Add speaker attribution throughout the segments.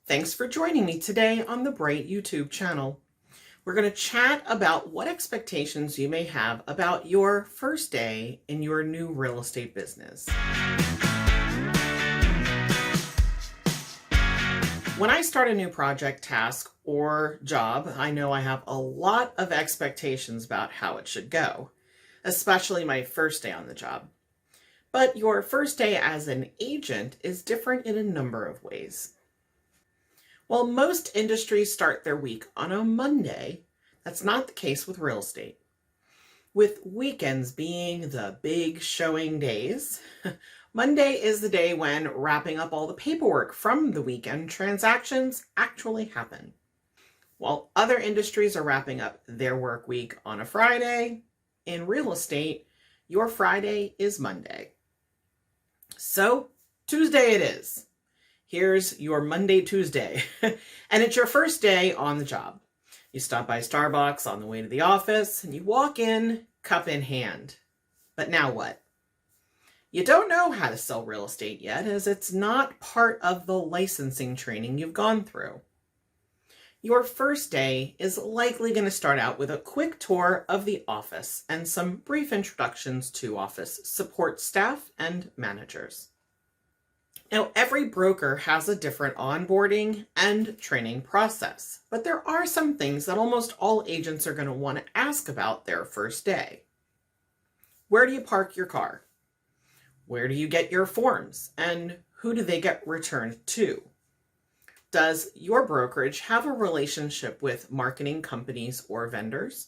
Speaker 1: Thanks for joining me today on the Bright YouTube channel. We're going to chat about what expectations you may have about your first day in your new real estate business. When I start a new project, task, or job, I know I have a lot of expectations about how it should go, especially my first day on the job. But your first day as an agent is different in a number of ways. While most industries start their week on a Monday, that's not the case with real estate. With weekends being the big showing days, Monday is the day when wrapping up all the paperwork from the weekend transactions actually happen. While other industries are wrapping up their work week on a Friday, in real estate, your Friday is Monday. So, Tuesday it is. Here's your Monday, Tuesday, and it's your first day on the job. You stop by Starbucks on the way to the office, and you walk in, cup in hand. But now what? You don't know how to sell real estate yet, as it's not part of the licensing training you've gone through. Your first day is likely going to start out with a quick tour of the office and some brief introductions to office support staff and managers. Now, every broker has a different onboarding and training process, but there are some things that almost all agents are going to want to ask about their first day. Where do you park your car? Where do you get your forms? And who do they get returned to? Does your brokerage have a relationship with marketing companies or vendors?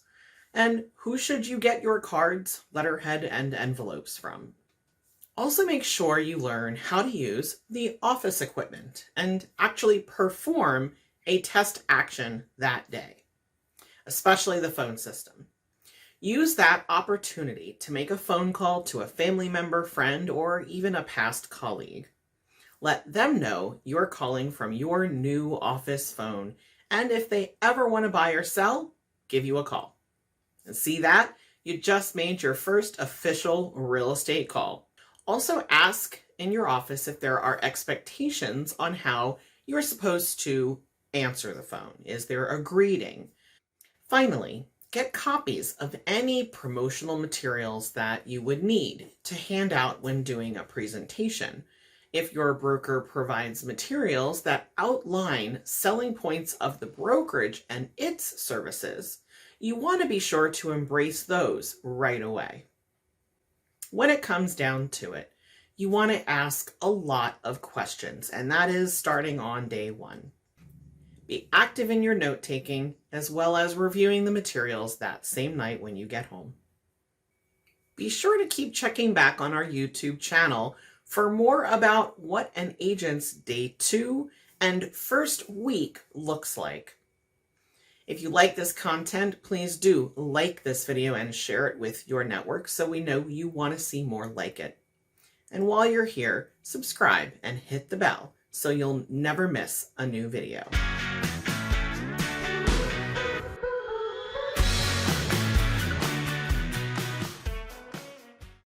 Speaker 1: And who should you get your cards, letterhead, and envelopes from? Also make sure you learn how to use the office equipment and actually perform a test action that day, especially the phone system. Use that opportunity to make a phone call to a family member, friend, or even a past colleague. Let them know you're calling from your new office phone, and if they ever want to buy or sell, give you a call. And see that? You just made your first official real estate call. Also ask in your office if there are expectations on how you're supposed to answer the phone. Is there a greeting? Finally, get copies of any promotional materials that you would need to hand out when doing a presentation. If your broker provides materials that outline selling points of the brokerage and its services, you want to be sure to embrace those right away. When it comes down to it, you want to ask a lot of questions, and that is starting on day one. Be active in your note-taking, as well as reviewing the materials that same night when you get home. Be sure to keep checking back on our YouTube channel for more about what an agent's day 2 and first week looks like. If you like this content, please do like this video and share it with your network so we know you want to see more like it. And while you're here, subscribe and hit the bell so you'll never miss a new video.